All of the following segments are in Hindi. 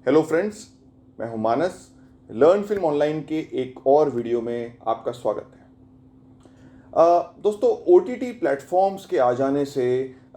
हेलो फ्रेंड्स, मैं हूं मानस। लर्न फिल्म ऑनलाइन के एक और वीडियो में आपका स्वागत है। दोस्तों, OTT प्लेटफॉर्म्स के आ जाने से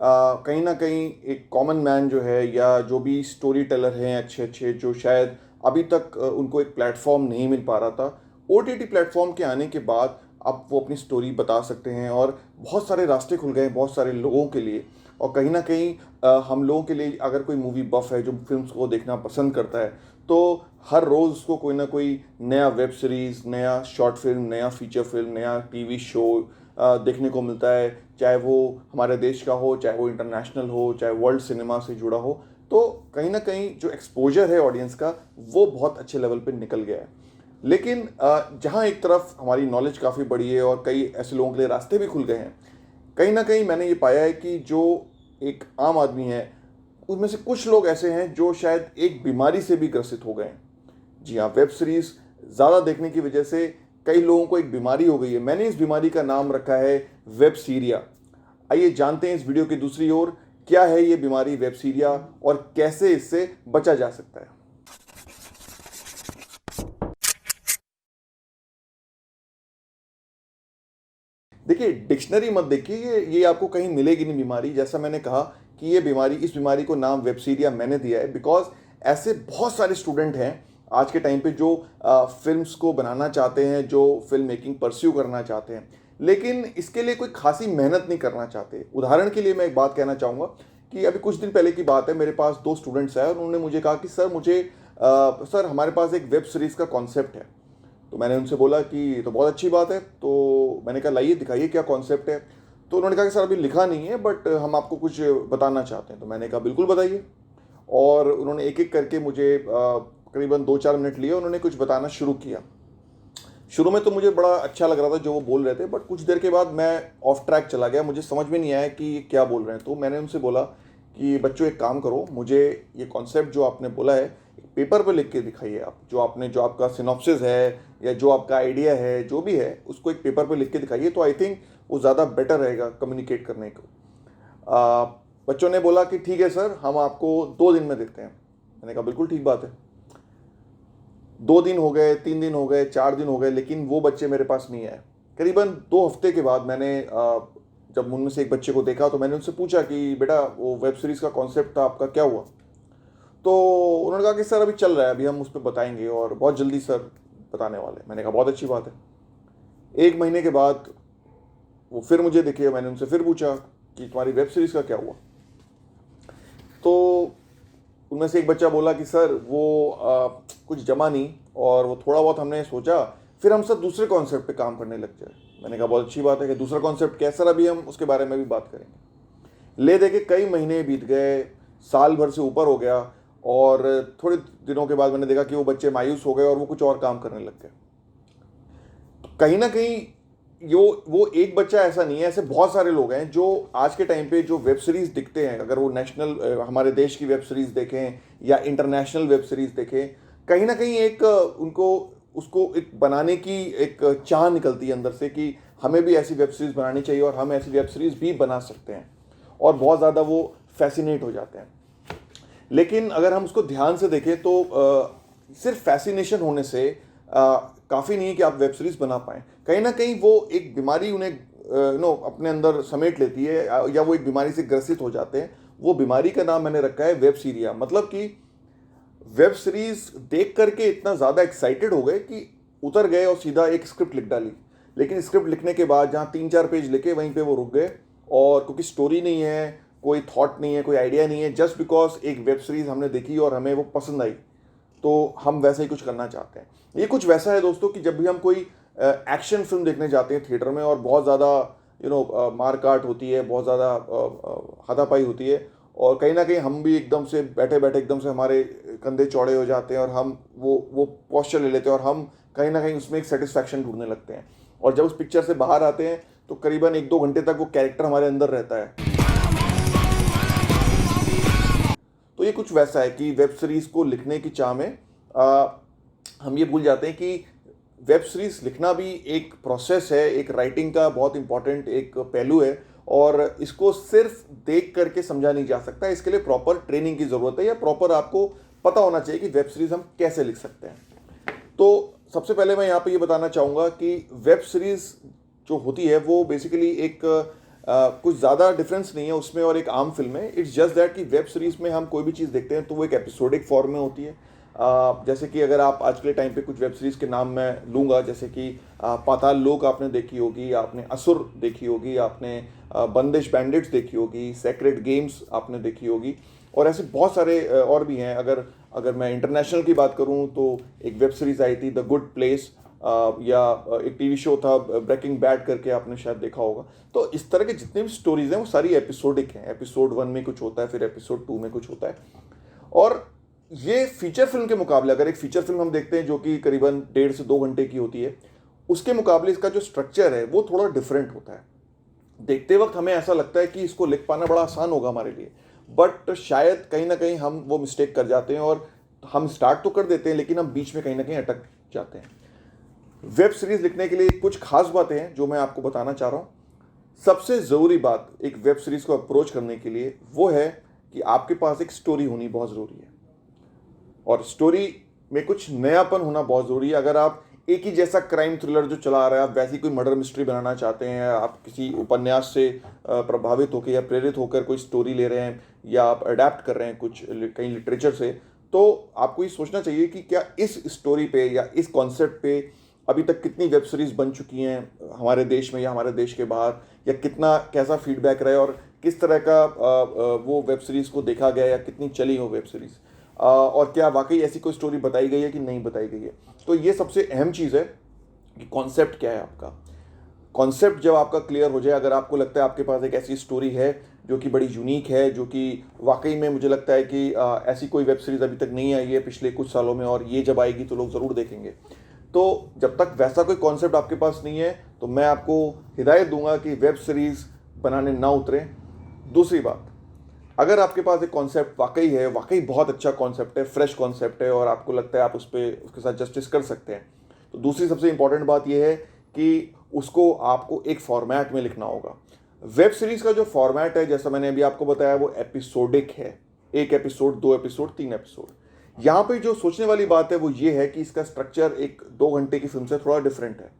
कहीं ना कहीं एक कॉमन मैन जो है या जो भी स्टोरी टेलर हैं अच्छे अच्छे, जो शायद अभी तक उनको एक प्लेटफॉर्म नहीं मिल पा रहा था, OTT प्लेटफॉर्म के आने के बाद अब वो अपनी स्टोरी बता सकते हैं और बहुत सारे रास्ते खुल गए हैं बहुत सारे लोगों के लिए। और कहीं ना कहीं हम लोगों के लिए, अगर कोई मूवी बफ है जो फिल्म्स को देखना पसंद करता है, तो हर रोज़ उसको कोई ना कोई नया वेब सीरीज़, नया शॉर्ट फिल्म, नया फीचर फिल्म, नया टीवी शो देखने को मिलता है। चाहे वो हमारे देश का हो, चाहे वो इंटरनेशनल हो, चाहे वर्ल्ड सिनेमा से जुड़ा हो। तो कहीं ना कहीं जो एक्सपोजर है ऑडियंस का, वो बहुत अच्छे लेवल पे निकल गया है। लेकिन जहाँ एक तरफ हमारी नॉलेज काफ़ी बढ़ी है और कई ऐसे लोगों के लिए रास्ते भी खुल गए हैं, कहीं ना कहीं मैंने ये पाया है कि जो एक आम आदमी है, उनमें से कुछ लोग ऐसे हैं जो शायद एक बीमारी से भी ग्रसित हो गए हैं। जी हाँ, वेब सीरीज ज़्यादा देखने की वजह से कई लोगों को एक बीमारी हो गई है। मैंने इस बीमारी का नाम रखा है वेब सीरिया। आइए जानते हैं इस वीडियो की दूसरी ओर, क्या है ये बीमारी वेब सीरिया और कैसे इससे बचा जा सकता है। देखिए, डिक्शनरी मत देखिए, ये आपको कहीं मिलेगी नहीं बीमारी। जैसा मैंने कहा कि ये बीमारी, इस बीमारी को नाम वेब सीरिया मैंने दिया है बिकॉज ऐसे बहुत सारे स्टूडेंट हैं आज के टाइम पे जो फिल्म्स को बनाना चाहते हैं, जो फिल्म मेकिंग परस्यू करना चाहते हैं, लेकिन इसके लिए कोई खासी मेहनत नहीं करना चाहते। उदाहरण के लिए मैं एक बात कहना चाहूँगा कि अभी कुछ दिन पहले की बात है, मेरे पास दो स्टूडेंट्स आए और उन्होंने मुझे कहा कि सर हमारे पास एक वेब सीरीज़ का कॉन्सेप्ट है। तो मैंने उनसे बोला कि ये तो बहुत अच्छी बात है। तो मैंने कहा लाइए दिखाइए क्या कॉन्सेप्ट है। तो उन्होंने कहा कि सर अभी लिखा नहीं है, बट हम आपको कुछ बताना चाहते हैं। तो मैंने कहा बिल्कुल बताइए। और उन्होंने एक एक करके मुझे करीबन 2-4 मिनट लिए, उन्होंने कुछ बताना शुरू किया। शुरू में तो मुझे बड़ा अच्छा लग रहा था जो वो बोल रहे थे, बट कुछ देर के बाद मैं ऑफ ट्रैक चला गया, मुझे समझ में नहीं आया कि ये क्या बोल रहे हैं। तो मैंने उनसे बोला कि बच्चों एक काम करो, मुझे ये कॉन्सेप्ट जो आपने बोला है पेपर पर लिख के दिखाइए। आप जो आपका सिनॉप्सिस है या जो आपका आइडिया है, जो भी है, उसको एक पेपर पर लिख के दिखाइए। तो आई थिंक वो ज़्यादा बेटर रहेगा कम्युनिकेट करने को। आ, बच्चों ने बोला कि ठीक है सर, हम आपको 2 दिन में देते हैं। मैंने कहा बिल्कुल ठीक बात है। 2 दिन हो गए, 3 दिन हो गए, 4 दिन हो गए, लेकिन वो बच्चे मेरे पास नहीं आए। करीबन 2 हफ्ते के बाद मैंने जब उनमें से एक बच्चे को देखा तो मैंने उनसे पूछा कि बेटा वो वेब सीरीज़ का कॉन्सेप्ट था आपका, क्या हुआ? तो उन्होंने कहा कि सर अभी चल रहा है, अभी हम उस पर बताएंगे और बहुत जल्दी सर बताने वाले हैं। मैंने कहा बहुत अच्छी बात है। 1 महीने के बाद वो फिर मुझे दिखे, मैंने उनसे फिर पूछा कि तुम्हारी वेब सीरीज़ का क्या हुआ? तो उनमें से एक बच्चा बोला कि सर वो कुछ जमा नहीं, और वो थोड़ा बहुत हमने सोचा, फिर हम सब दूसरे कॉन्सेप्ट पे काम करने लग जाए। मैंने कहा बहुत अच्छी बात है कि दूसरा कॉन्सेप्ट क्या है सर, अभी हम उसके बारे में भी बात करेंगे। ले दे के कई महीने बीत गए, साल भर से ऊपर हो गया, और थोड़े दिनों के बाद मैंने देखा कि वो बच्चे मायूस हो गए और वो कुछ और काम करने लग गए। कहीं ना कहीं वो एक बच्चा ऐसा नहीं है, ऐसे बहुत सारे लोग हैं जो आज के टाइम पे जो वेब सीरीज दिखते हैं, अगर वो नेशनल हमारे देश की वेब सीरीज देखें या इंटरनेशनल वेब सीरीज देखें, कहीं ना कहीं एक उनको उसको एक बनाने की एक चाह निकलती है अंदर से कि हमें भी ऐसी वेब सीरीज बनानी चाहिए और हम ऐसी वेब सीरीज भी बना सकते हैं, और बहुत ज़्यादा वो फैसिनेट हो जाते हैं। लेकिन अगर हम उसको ध्यान से देखें तो सिर्फ फैसिनेशन होने से काफ़ी नहीं है कि आप वेब सीरीज़ बना पाएँ। कहीं ना कहीं वो एक बीमारी उन्हें अपने अंदर समेट लेती है, या वो एक बीमारी से ग्रसित हो जाते हैं। वो बीमारी का नाम मैंने रखा है वेब सीरिया। मतलब कि वेब सीरीज देख करके इतना ज़्यादा एक्साइटेड हो गए कि उतर गए और सीधा एक स्क्रिप्ट लिख डाली। लेकिन स्क्रिप्ट लिखने के बाद जहाँ 3-4 पेज लिखे, वहीं पे वो रुक गए। और क्योंकि स्टोरी नहीं है, कोई थॉट नहीं है, कोई आइडिया नहीं है, जस्ट बिकॉज एक वेब सीरीज हमने देखी और हमें वो पसंद आई, तो हम वैसा ही कुछ करना चाहते हैं। ये कुछ वैसा है दोस्तों कि जब भी हम कोई एक्शन फिल्म देखने जाते हैं थिएटर में, और बहुत ज़्यादा मार काट होती है, बहुत ज़्यादा हाथापाई होती है, और कहीं ना कहीं हम भी एकदम से बैठे बैठे एकदम से हमारे कंधे चौड़े हो जाते हैं और हम वो पोस्चर ले लेते हैं, और हम कहीं ना कहीं उसमें एक सेटिस्फैक्शन ढूंढने लगते हैं। और जब उस पिक्चर से बाहर आते हैं तो करीबन 1-2 घंटे तक वो कैरेक्टर हमारे अंदर रहता है। तो ये कुछ वैसा है कि वेब सीरीज को लिखने की चाह में हम ये भूल जाते हैं कि वेब सीरीज लिखना भी एक प्रोसेस है, एक राइटिंग का बहुत इंपॉर्टेंट एक पहलू है, और इसको सिर्फ देख करके समझा नहीं जा सकता। इसके लिए प्रॉपर ट्रेनिंग की ज़रूरत है, या प्रॉपर आपको पता होना चाहिए कि वेब सीरीज़ हम कैसे लिख सकते हैं। तो सबसे पहले मैं यहाँ पे ये बताना चाहूँगा कि वेब सीरीज़ जो होती है वो बेसिकली एक कुछ ज़्यादा डिफरेंस नहीं है उसमें और एक आम फिल्म है। इट्स जस्ट दैट कि वेब सीरीज़ में हम कोई भी चीज़ देखते हैं तो वो एक एपिसोडिक फॉर्म में होती है। जैसे कि अगर आप आज के टाइम पे कुछ वेब सीरीज़ के नाम मैं लूँगा, जैसे कि पाताल लोक आपने देखी होगी, आपने असुर देखी होगी, आपने बंदिश बैंडिट्स देखी होगी, सेक्रेड गेम्स आपने देखी होगी, और ऐसे बहुत सारे और भी हैं। अगर अगर मैं इंटरनेशनल की बात करूं तो एक वेब सीरीज़ आई थी द गुड प्लेस, या एक टीवी शो था ब्रेकिंग बैड करके, आपने शायद देखा होगा। तो इस तरह के जितने भी स्टोरीज हैं वो सारी एपिसोडिक हैं। एपिसोड 1 में कुछ होता है, फिर एपिसोड 2 में कुछ होता है। और ये फीचर फिल्म के मुकाबले, अगर एक फीचर फिल्म हम देखते हैं जो कि करीबन 1.5 से 2 घंटे की होती है, उसके मुकाबले इसका जो स्ट्रक्चर है वो थोड़ा डिफरेंट होता है। देखते वक्त हमें ऐसा लगता है कि इसको लिख पाना बड़ा आसान होगा हमारे लिए, बट शायद कहीं ना कहीं हम वो मिस्टेक कर जाते हैं और हम स्टार्ट तो कर देते हैं लेकिन हम बीच में कहीं ना कहीं अटक जाते हैं। वेब सीरीज लिखने के लिए कुछ खास बातें हैं जो मैं आपको बताना चाह रहा हूँ। सबसे ज़रूरी बात एक वेब सीरीज को अप्रोच करने के लिए वो है कि आपके पास एक स्टोरी होनी बहुत ज़रूरी है, और स्टोरी में कुछ नयापन होना बहुत ज़रूरी है। अगर आप एक ही जैसा क्राइम थ्रिलर जो चला आ रहा है, आप वैसी कोई मर्डर मिस्ट्री बनाना चाहते हैं, आप किसी उपन्यास से प्रभावित होकर या प्रेरित होकर कोई स्टोरी ले रहे हैं, या आप अडेप्ट कर रहे हैं कुछ कहीं लिटरेचर से, तो आपको ये सोचना चाहिए कि क्या इस स्टोरी पे या इस कॉन्सेप्ट पे अभी तक कितनी वेब सीरीज़ बन चुकी हैं हमारे देश में या हमारे देश के बाहर, या कितना कैसा फीडबैक रहा है, और किस तरह का वो वेब सीरीज़ को देखा गया या कितनी चली हो वेब सीरीज़, और क्या वाकई ऐसी कोई स्टोरी बताई गई है कि नहीं बताई गई है। तो ये सबसे अहम चीज़ है कि कॉन्सेप्ट क्या है आपका। कॉन्सेप्ट जब आपका क्लियर हो जाए, अगर आपको लगता है आपके पास एक ऐसी स्टोरी है जो कि बड़ी यूनिक है, जो कि वाकई में मुझे लगता है कि ऐसी कोई वेब सीरीज़ अभी तक नहीं आई है पिछले कुछ सालों में, और ये जब आएगी तो लोग ज़रूर देखेंगे, तो जब तक वैसा कोई कॉन्सेप्ट आपके पास नहीं है तो मैं आपको हिदायत दूंगा कि वेब सीरीज़ बनाने ना उतरें। दूसरी बात, अगर आपके पास एक कॉन्सेप्ट वाकई है, वाकई बहुत अच्छा कॉन्सेप्ट है, फ्रेश कॉन्सेप्ट है, और आपको लगता है आप उसके साथ जस्टिस कर सकते हैं, तो दूसरी सबसे इंपॉर्टेंट बात यह है कि उसको आपको एक फॉर्मेट में लिखना होगा। वेब सीरीज़ का जो फॉर्मेट है, जैसा मैंने अभी आपको बताया, वो एपिसोडिक है। 1 एपिसोड, 2 एपिसोड, 3 एपिसोड। यहाँ पे जो सोचने वाली बात है वो ये है कि इसका स्ट्रक्चर एक 2 घंटे की फिल्म से थोड़ा डिफरेंट है।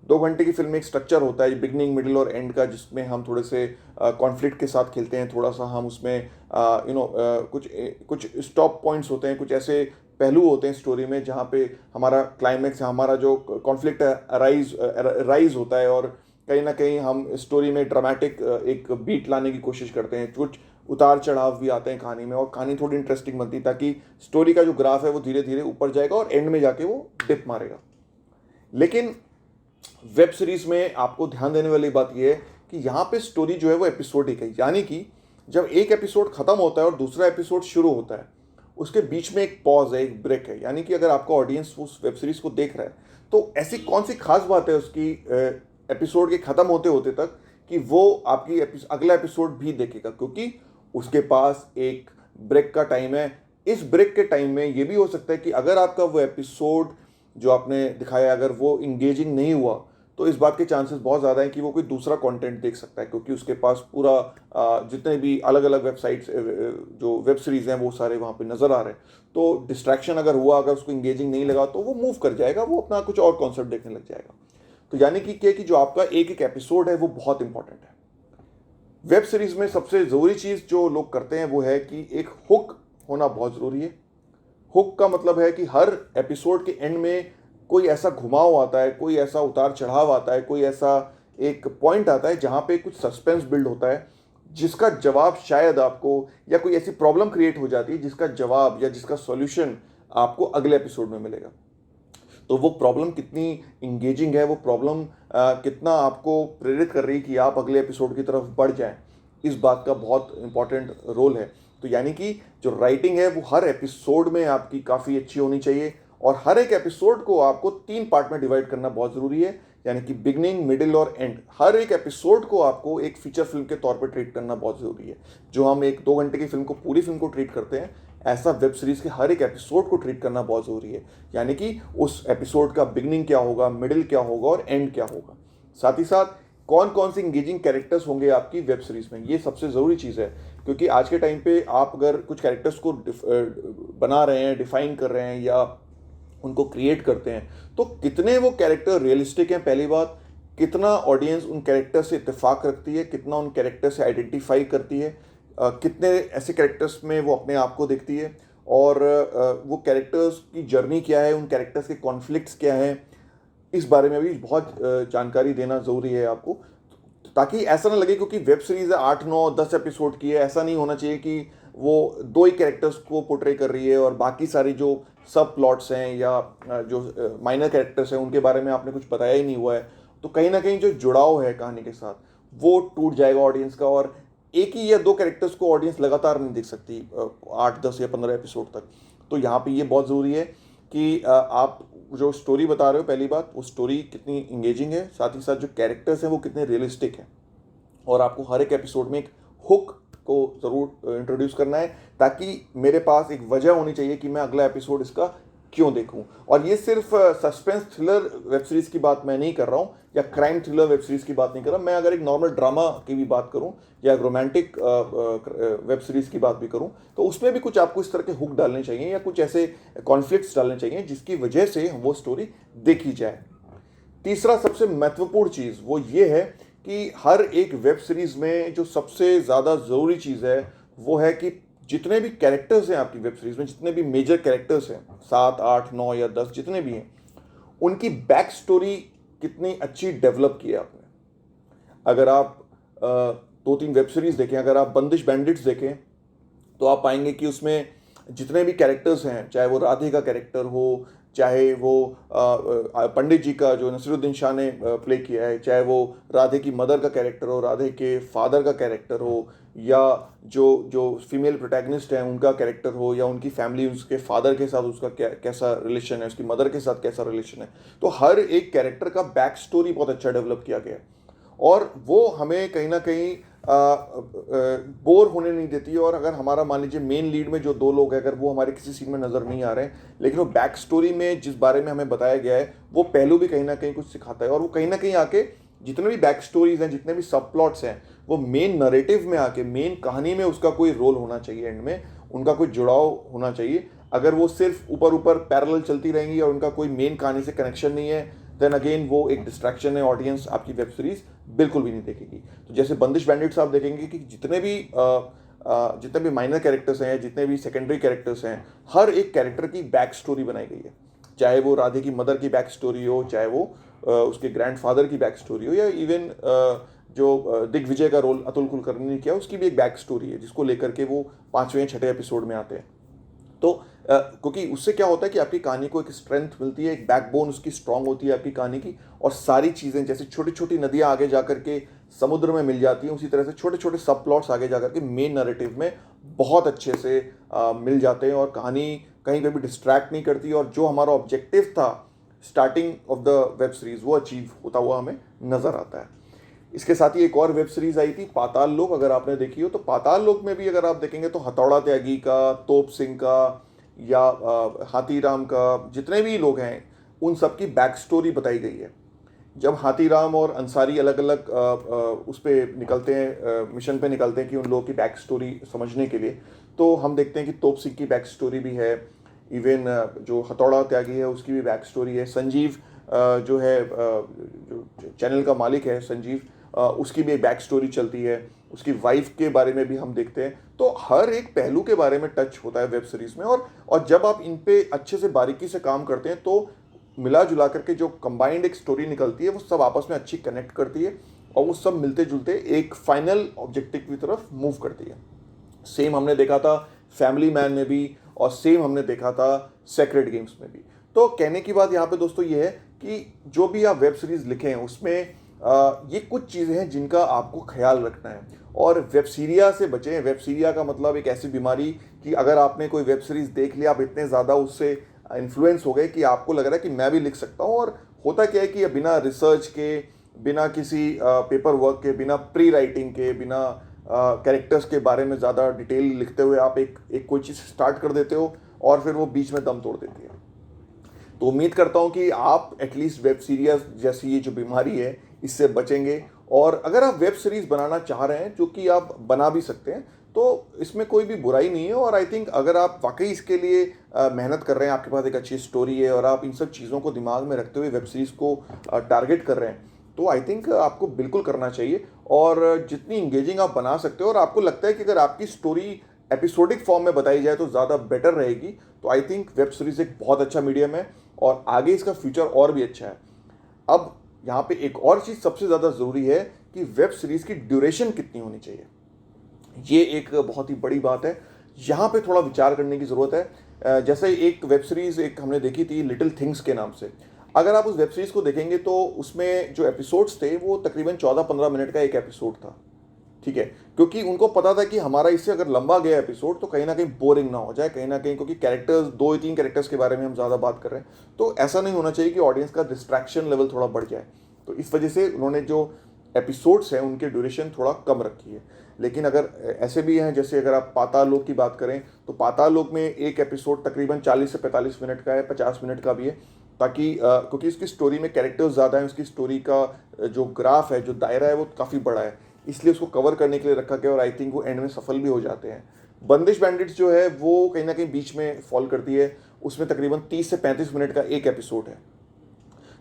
2 घंटे की फिल्म में एक स्ट्रक्चर होता है बिगनिंग, मिडिल और एंड का, जिसमें हम थोड़े से कॉन्फ्लिक्ट के साथ खेलते हैं, थोड़ा सा हम उसमें कुछ स्टॉप पॉइंट्स होते हैं, कुछ ऐसे पहलू होते हैं स्टोरी में जहाँ पे हमारा क्लाइमैक्स, हमारा जो कॉन्फ्लिक्ट राइज होता है, और कहीं ना कहीं हम स्टोरी में ड्रामेटिक एक बीट लाने की कोशिश करते हैं। कुछ उतार चढ़ाव भी आते हैं कहानी में, और कहानी थोड़ी इंटरेस्टिंग बनती है ताकि स्टोरी का जो ग्राफ है वो धीरे धीरे ऊपर जाएगा और एंड में जाके वो डिप मारेगा। लेकिन वेब सीरीज में आपको ध्यान देने वाली बात यह है कि यहाँ पे स्टोरी जो है वो एपिसोडिक है, यानी कि जब एक एपिसोड खत्म होता है और दूसरा एपिसोड शुरू होता है, उसके बीच में एक पॉज है, एक ब्रेक है। यानी कि अगर आपका ऑडियंस उस वेब सीरीज को देख रहा है तो ऐसी कौन सी खास बात है उसकी एपिसोड के खत्म होते होते तक कि वो आपकी अगला एपिसोड भी देखेगा, क्योंकि उसके पास एक ब्रेक का टाइम है। इस ब्रेक के टाइम में ये भी हो सकता है कि अगर आपका वो एपिसोड जो आपने दिखाया अगर वो इंगेजिंग नहीं हुआ, तो इस बात के चांसेस बहुत ज़्यादा हैं कि वो कोई दूसरा कंटेंट देख सकता है, क्योंकि उसके पास पूरा जितने भी अलग अलग वेबसाइट्स जो वेब सीरीज़ हैं वो सारे वहाँ पे नज़र आ रहे हैं। तो डिस्ट्रैक्शन अगर हुआ, अगर उसको इंगेजिंग नहीं लगा, तो वो मूव कर जाएगा, वो अपना कुछ और कॉन्सेप्ट देखने लग जाएगा। तो यानी कि क्या कि जो आपका एक एक एपिसोड है वो बहुत इंपॉर्टेंट है। वेब सीरीज़ में सबसे ज़रूरी चीज़ जो लोग करते हैं वो है कि एक हुक होना बहुत ज़रूरी है। हुक का मतलब है कि हर एपिसोड के एंड में कोई ऐसा घुमाव आता है, कोई ऐसा उतार चढ़ाव आता है, कोई ऐसा एक पॉइंट आता है जहाँ पे कुछ सस्पेंस बिल्ड होता है, जिसका जवाब शायद आपको, या कोई ऐसी प्रॉब्लम क्रिएट हो जाती है जिसका जवाब या जिसका सॉल्यूशन आपको अगले एपिसोड में मिलेगा। तो वो प्रॉब्लम कितनी इंगेजिंग है, वो प्रॉब्लम कितना आपको प्रेरित कर रही है कि आप अगले एपिसोड की तरफ बढ़ जाएं, इस बात का बहुत इंपॉर्टेंट रोल है। तो यानी कि जो राइटिंग है वो हर एपिसोड में आपकी काफ़ी अच्छी होनी चाहिए, और हर एक एपिसोड को आपको 3 पार्ट में डिवाइड करना बहुत ज़रूरी है, यानी कि बिगनिंग, मिडिल और एंड। हर एक एपिसोड को आपको एक फीचर फिल्म के तौर पर ट्रीट करना बहुत ज़रूरी है। जो हम एक 2 घंटे की फिल्म को, पूरी फिल्म को ट्रीट करते हैं, ऐसा वेब सीरीज़ के हर एक एपिसोड को ट्रीट करना बहुत ज़रूरी है। यानी कि उस एपिसोड का बिगनिंग क्या होगा, मिडिल क्या होगा और एंड क्या होगा। साथ ही साथ कौन कौन से इंगेजिंग कैरेक्टर्स होंगे आपकी वेब सीरीज में, ये सबसे ज़रूरी चीज़ है। क्योंकि आज के टाइम पे आप अगर कुछ कैरेक्टर्स को बना रहे हैं, डिफाइन कर रहे हैं या उनको क्रिएट करते हैं, तो कितने वो कैरेक्टर रियलिस्टिक हैं, पहली बात, कितना ऑडियंस उन कैरेक्टर से इत्तेफाक रखती है, कितना उन कैरेक्टर से आइडेंटिफाई करती है, कितने ऐसे कैरेक्टर्स में वो अपने आप को देखती है, और वो कैरेक्टर्स की जर्नी क्या है, उन कैरेक्टर्स के कॉन्फ्लिक्ट्स क्या हैं, इस बारे में भी बहुत जानकारी देना ज़रूरी है आपको, ताकि ऐसा ना लगे क्योंकि वेब सीरीज़ है 8 9 10 एपिसोड की है, ऐसा नहीं होना चाहिए कि वो दो ही कैरेक्टर्स को पोर्ट्रे कर रही है और बाकी सारी जो सब प्लॉट्स हैं या जो माइनर कैरेक्टर्स हैं उनके बारे में आपने कुछ बताया ही नहीं हुआ है, तो कहीं ना कहीं जो जुड़ाव है कहानी के साथ वो टूट जाएगा ऑडियंस का, और एक ही या दो कैरेक्टर्स को ऑडियंस लगातार नहीं देख सकती 8 10 या 15 एपिसोड तक। तो यहाँ पे ये बहुत ज़रूरी है कि आप जो स्टोरी बता रहे हो, पहली बात वो स्टोरी कितनी इंगेजिंग है, साथ ही साथ जो कैरेक्टर्स हैं वो कितने रियलिस्टिक हैं, और आपको हर एक एपिसोड में एक हुक को ज़रूर इंट्रोड्यूस करना है, ताकि मेरे पास एक वजह होनी चाहिए कि मैं अगला एपिसोड इसका क्यों देखूं। और ये सिर्फ सस्पेंस थ्रिलर वेब सीरीज़ की बात मैं नहीं कर रहा हूँ, या क्राइम थ्रिलर वेब सीरीज़ की बात नहीं कर रहा, मैं अगर एक नॉर्मल ड्रामा की भी बात करूँ या रोमांटिक वेब सीरीज़ की बात भी करूँ, तो उसमें भी कुछ आपको इस तरह के हुक डालने चाहिए या कुछ ऐसे कॉन्फ्लिक्ट्स डालने चाहिए जिसकी वजह से वो स्टोरी देखी जाए। तीसरा सबसे महत्वपूर्ण चीज़ वो ये है कि हर एक वेब सीरीज़ में जो सबसे ज़्यादा ज़रूरी चीज़ है वो है कि जितने भी कैरेक्टर्स हैं आपकी वेब सीरीज़ में, जितने भी मेजर कैरेक्टर्स हैं 7 8 9 या 10 जितने भी हैं, उनकी बैक स्टोरी कितनी अच्छी डेवलप की है आपने। अगर आप 2 3 वेब सीरीज़ देखें, अगर आप बंदिश बैंडिट्स देखें, तो आप पाएंगे कि उसमें जितने भी कैरेक्टर्स हैं, चाहे वो राधे का कैरेक्टर हो, चाहे वो पंडित जी का जो नसीरुद्दीन शाह ने प्ले किया है, चाहे वो राधे की मदर का कैरेक्टर हो, राधे के फादर का कैरेक्टर हो, या जो जो फीमेल प्रोटैगनिस्ट हैं उनका कैरेक्टर हो, या उनकी फैमिली, उसके फादर के साथ उसका कैसा रिलेशन है, उसकी मदर के साथ कैसा रिलेशन है, तो हर एक कैरेक्टर का बैक स्टोरी बहुत अच्छा डेवलप किया गया है, और वो हमें कहीं ना कहीं बोर होने नहीं देती है। और अगर हमारा मान लीजिए मेन लीड में जो 2 लोग हैं, अगर वो हमारे किसी सीन में नज़र नहीं आ रहे हैं, लेकिन वो बैक स्टोरी में जिस बारे में हमें बताया गया है वो पहलू भी कहीं ना कहीं कुछ सिखाता है, और वो कहीं ना कहीं आके जितने भी बैक स्टोरीज हैं, जितने भी सब प्लॉट्स हैं, वो मेन नरेटिव में आके, मेन कहानी में उसका कोई रोल होना चाहिए, एंड में उनका कोई जुड़ाव होना चाहिए। अगर वो सिर्फ ऊपर ऊपर पैरेलल चलती रहेंगी और उनका कोई मेन कहानी से कनेक्शन नहीं है, देन अगेन वो एक डिस्ट्रैक्शन है, ऑडियंस आपकी वेब सीरीज बिल्कुल भी नहीं देखेगी। तो जैसे बंदिश बैंडिट्स आप देखेंगे कि जितने भी माइनर कैरेक्टर्स हैं, जितने भी सेकेंडरी कैरेक्टर्स हैं, हर एक कैरेक्टर की बैक स्टोरी बनाई गई है, चाहे वो राधे की मदर की बैक स्टोरी हो, चाहे वो उसके ग्रैंडफादर की बैक स्टोरी हो, या इवन जो दिग्विजय का रोल अतुल कुलकर्णी ने किया उसकी भी एक बैक स्टोरी है, जिसको लेकर के वो 5वें या 6ठे एपिसोड में आते हैं। तो क्योंकि उससे क्या होता है कि आपकी कहानी को एक स्ट्रेंथ मिलती है, एक बैकबोन उसकी स्ट्रांग होती है आपकी कहानी की, और सारी चीज़ें जैसे छोटी छोटी नदियाँ आगे जाकर के समुद्र में मिल जाती हैं, उसी तरह से छोटे छोटे सब प्लॉट्स आगे जाकर के मेन नैरेटिव में बहुत अच्छे से मिल जाते हैं, और कहानी कहीं पे भी डिस्ट्रैक्ट नहीं करती, और जो हमारा ऑब्जेक्टिव था starting of the web series वो अचीव होता हुआ हमें नज़र आता है। इसके साथ ही एक और वेब सीरीज़ आई थी पाताल लोक, अगर आपने देखी हो, तो पाताल लोक में भी अगर आप देखेंगे तो हथौड़ा त्यागी का, तोप सिंह का, या हाथीराम का, जितने भी लोग हैं उन सब की बैक स्टोरी बताई गई है। जब हाथीराम और अंसारी अलग अलग उस पर निकलते हैं, मिशन पे निकलते हैं कि उन लोगों की बैक स्टोरी समझने के लिए, तो हम देखते हैं कि तोप सिंह की बैक स्टोरी भी है, इवन जो हथौड़ा त्यागी है उसकी भी बैक स्टोरी है, संजीव जो है जो चैनल का मालिक है संजीव, उसकी भी एक बैक स्टोरी चलती है, उसकी वाइफ के बारे में भी हम देखते हैं। तो हर एक पहलू के बारे में टच होता है वेब सीरीज़ में, और जब आप इन पे अच्छे से बारीकी से काम करते हैं तो मिला जुला करके जो कंबाइंड एक स्टोरी निकलती है वो सब आपस में अच्छी कनेक्ट करती है, और वो सब मिलते जुलते एक फाइनल ऑब्जेक्टिव की तरफ मूव करती है। सेम हमने देखा था फैमिली मैन में भी, और सेम हमने देखा था सेक्रेड गेम्स में भी। तो कहने की बात यहाँ पे दोस्तों ये है कि जो भी आप वेब सीरीज़ लिखें उसमें ये कुछ चीज़ें हैं जिनका आपको ख्याल रखना है, और वेबसीरिया से बचें। वेबसीरिया का मतलब एक ऐसी बीमारी कि अगर आपने कोई वेब सीरीज़ देख लिया, आप इतने ज़्यादा उससे इन्फ्लुएंस हो गए कि आपको लग रहा है कि मैं भी लिख सकता हूँ, और होता क्या है कि बिना रिसर्च के, बिना किसी पेपर वर्क के, बिना प्री राइटिंग के, बिना कैरेक्टर्स के बारे में ज़्यादा डिटेल लिखते हुए आप एक कोई चीज़ स्टार्ट कर देते हो और फिर वो बीच में दम तोड़ देती है। तो उम्मीद करता हूँ कि आप एटलीस्ट वेब सीरीज जैसी ये जो बीमारी है इससे बचेंगे, और अगर आप वेब सीरीज़ बनाना चाह रहे हैं, जो कि आप बना भी सकते हैं, तो इसमें कोई भी बुराई नहीं है। और आई थिंक अगर आप वाकई इसके लिए मेहनत कर रहे हैं, आपके पास एक अच्छी स्टोरी है और आप इन सब चीज़ों को दिमाग में रखते हुए वेब सीरीज़ को टारगेट कर रहे हैं, तो आई थिंक आपको बिल्कुल करना चाहिए। और जितनी इंगेजिंग आप बना सकते हो और आपको लगता है कि अगर आपकी स्टोरी एपिसोडिक फॉर्म में बताई जाए तो ज़्यादा बेटर रहेगी, तो आई थिंक वेब सीरीज़ एक बहुत अच्छा मीडियम है और आगे इसका फ्यूचर और भी अच्छा है। अब यहाँ पे एक और चीज़ सबसे ज़्यादा ज़रूरी है कि वेब सीरीज़ की ड्यूरेशन कितनी होनी चाहिए। ये एक बहुत ही बड़ी बात है, यहाँ पे थोड़ा विचार करने की ज़रूरत है। जैसे एक वेब सीरीज़ एक हमने देखी थी लिटिल थिंग्स के नाम से। अगर आप उस वेब सीरीज़ को देखेंगे तो उसमें जो एपिसोड्स थे वो तकरीबन 14-15 मिनट का एक एपिसोड था, ठीक है। क्योंकि उनको पता था कि हमारा इससे अगर लंबा गया एपिसोड तो कहीं ना कहीं बोरिंग ना हो जाए, कहीं ना कहीं, क्योंकि कैरेक्टर्स 2 या 3 कैरेक्टर्स के बारे में हम ज़्यादा बात कर रहे हैं, तो ऐसा नहीं होना चाहिए कि ऑडियंस का डिस्ट्रैक्शन लेवल थोड़ा बढ़ जाए। तो इस वजह से उन्होंने जो एपिसोड्स हैं उनके ड्यूरेशन थोड़ा कम रखी है। लेकिन अगर ऐसे भी हैं, जैसे अगर आप पाताल लोक की बात करें तो पाताल लोक में एक एपिसोड तकरीबन 40 से 45 मिनट का है, 50 मिनट का भी है, ताकि क्योंकि उसकी स्टोरी में कैरेक्टर्स ज़्यादा हैं, उसकी स्टोरी का जो ग्राफ है, जो दायरा है, वो काफ़ी बड़ा है, इसलिए उसको कवर करने के लिए रखा गया और आई थिंक वो एंड में सफल भी हो जाते हैं। बंदिश बैंडिट्स जो है वो कहीं ना कहीं बीच में फॉल करती है, उसमें तकरीबन 30 से 35 मिनट का एक एपिसोड है।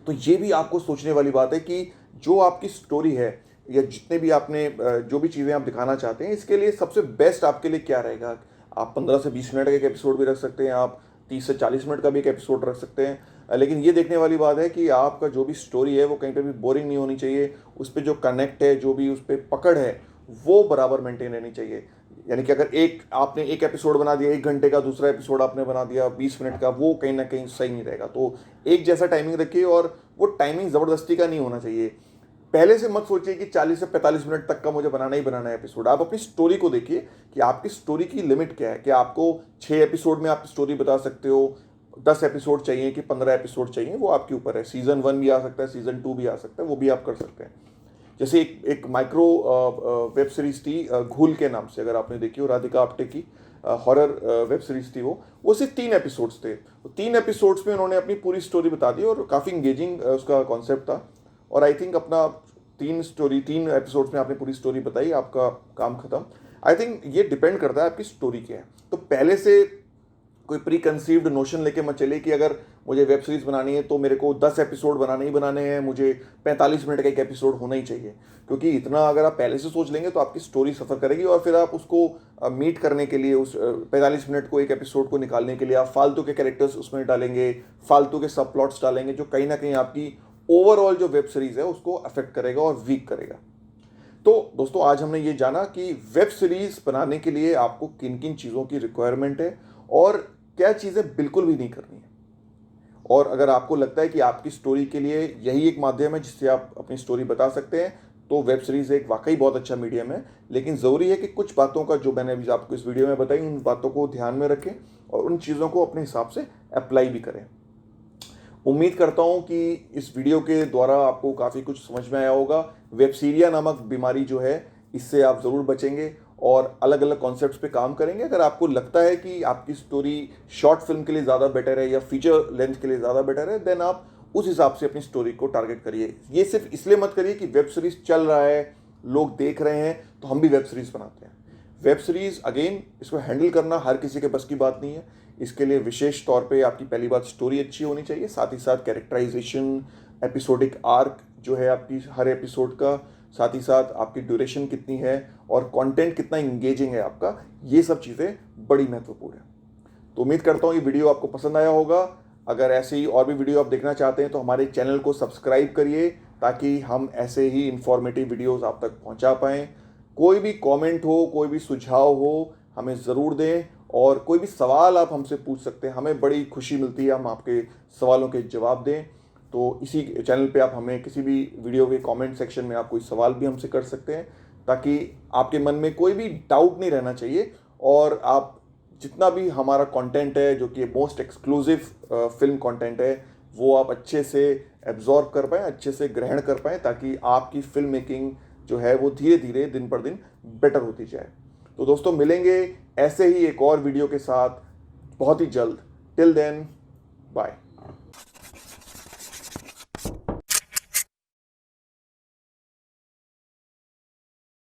तो ये भी आपको सोचने वाली बात है कि जो आपकी स्टोरी है या जितने भी आपने जो भी चीज़ें आप दिखाना चाहते हैं, इसके लिए सबसे बेस्ट आपके लिए क्या रहेगा। आप 15 से 20 मिनट का एक एपिसोड भी रख सकते हैं, आप 30 से 40 मिनट का भी एक एपिसोड रख सकते हैं, लेकिन ये देखने वाली बात है कि आपका जो भी स्टोरी है वो कहीं पे भी बोरिंग नहीं होनी चाहिए। उस पर जो कनेक्ट है, जो भी उस पर पकड़ है, वो बराबर मेंटेन रहनी चाहिए। यानी कि अगर आपने एक एपिसोड बना दिया 1 घंटे का, दूसरा एपिसोड आपने बना दिया 20 मिनट का, वो कहीं ना कहीं सही नहीं रहेगा। तो एक जैसा टाइमिंग रखिए और वो टाइमिंग ज़बरदस्ती का नहीं होना चाहिए। पहले से मत सोचिए कि 40 से 45 मिनट तक का मुझे बनाना ही बनाना है एपिसोड। आप अपनी स्टोरी को देखिए कि आपकी स्टोरी की लिमिट क्या है। क्या आपको 6 एपिसोड में आप स्टोरी बता सकते हो, 10 एपिसोड चाहिए कि 15 एपिसोड चाहिए, वो आपके ऊपर है। सीज़न 1 भी आ सकता है, सीज़न 2 भी आ सकता है, वो भी आप कर सकते हैं। जैसे एक माइक्रो वेब सीरीज थी घूल के नाम से, अगर आपने देखी हो, राधिका आप्टे की हॉरर वेब सीरीज थी। वो सिर्फ 3 एपिसोड्स थे। तो 3 एपिसोड्स में उन्होंने अपनी पूरी स्टोरी बता दी और काफ़ी इंगेजिंग उसका कॉन्सेप्ट था। और आई थिंक अपना 3 एपिसोड्स में आपने पूरी स्टोरी बताई, आपका काम खत्म। आई थिंक ये डिपेंड करता है आपकी स्टोरी क्या है। तो पहले से कोई प्री कंसीव्ड नोशन लेके मत चले कि अगर मुझे वेब सीरीज़ बनानी है तो मेरे को 10 एपिसोड बनाने ही बनाने हैं, मुझे 45 मिनट का एक एपिसोड होना ही चाहिए। क्योंकि इतना अगर आप पहले से सोच लेंगे तो आपकी स्टोरी सफ़र करेगी और फिर आप उसको मीट करने के लिए, उस 45 मिनट को, एक एपिसोड को निकालने के लिए आप फालतू के कैरेक्टर्स उसमें डालेंगे, फालतू के सब प्लॉट्स डालेंगे, जो कहीं ना कहीं आपकी ओवरऑल जो वेब सीरीज़ है उसको अफेक्ट करेगा और वीक करेगा। तो दोस्तों, आज हमने ये जाना कि वेब सीरीज़ बनाने के लिए आपको किन किन चीज़ों की रिक्वायरमेंट है और क्या चीज़ें बिल्कुल भी नहीं करनी है। और अगर आपको लगता है कि आपकी स्टोरी के लिए यही एक माध्यम है जिससे आप अपनी स्टोरी बता सकते हैं, तो वेब सीरीज़ एक वाकई बहुत अच्छा मीडियम है। लेकिन ज़रूरी है कि कुछ बातों का, जो मैंने अभी आपको इस वीडियो में बताई, उन बातों को ध्यान में रखें और उन चीज़ों को अपने हिसाब से अप्लाई भी करें। उम्मीद करता हूँ कि इस वीडियो के द्वारा आपको काफ़ी कुछ समझ में आया होगा। वेबसीरिया नामक बीमारी जो है, इससे आप ज़रूर बचेंगे और अलग अलग कॉन्सेप्ट्स पे काम करेंगे। अगर आपको लगता है कि आपकी स्टोरी शॉर्ट फिल्म के लिए ज़्यादा बेटर है या फीचर लेंथ के लिए ज़्यादा बेटर है, देन आप उस हिसाब से अपनी स्टोरी को टारगेट करिए। ये सिर्फ इसलिए मत करिए कि वेब सीरीज़ चल रहा है, लोग देख रहे हैं, तो हम भी वेब सीरीज़ बनाते हैं। वेब सीरीज़ अगेन, इसको हैंडल करना हर किसी के बस की बात नहीं है। इसके लिए विशेष तौर पे आपकी पहली बात स्टोरी अच्छी होनी चाहिए, साथ ही साथ कैरेक्टराइजेशन, एपिसोडिक आर्क जो है आपकी हर एपिसोड का, साथ ही साथ आपकी ड्यूरेशन कितनी है और कंटेंट कितना इंगेजिंग है आपका, ये सब चीज़ें बड़ी महत्वपूर्ण है। तो उम्मीद करता हूँ ये वीडियो आपको पसंद आया होगा। अगर ऐसे ही और भी वीडियो आप देखना चाहते हैं तो हमारे चैनल को सब्सक्राइब करिए, ताकि हम ऐसे ही इंफॉर्मेटिव वीडियोस आप तक पहुंचा पाएँ। कोई भी कमेंट हो, कोई भी सुझाव हो, हमें ज़रूर दें और कोई भी सवाल आप हमसे पूछ सकते हैं। हमें बड़ी खुशी मिलती है हम आपके सवालों के जवाब दें। तो इसी चैनल पे आप हमें किसी भी वीडियो के कमेंट सेक्शन में आप कोई सवाल भी हमसे कर सकते हैं, ताकि आपके मन में कोई भी डाउट नहीं रहना चाहिए और आप जितना भी हमारा कंटेंट है, जो कि मोस्ट एक्सक्लूसिव फिल्म कंटेंट है, वो आप अच्छे से एब्जॉर्ब कर पाएँ, अच्छे से ग्रहण कर पाएँ, ताकि आपकी फिल्म मेकिंग जो है वो धीरे धीरे दिन पर दिन बेटर होती जाए। तो दोस्तों, मिलेंगे ऐसे ही एक और वीडियो के साथ बहुत ही जल्द। Till then, bye.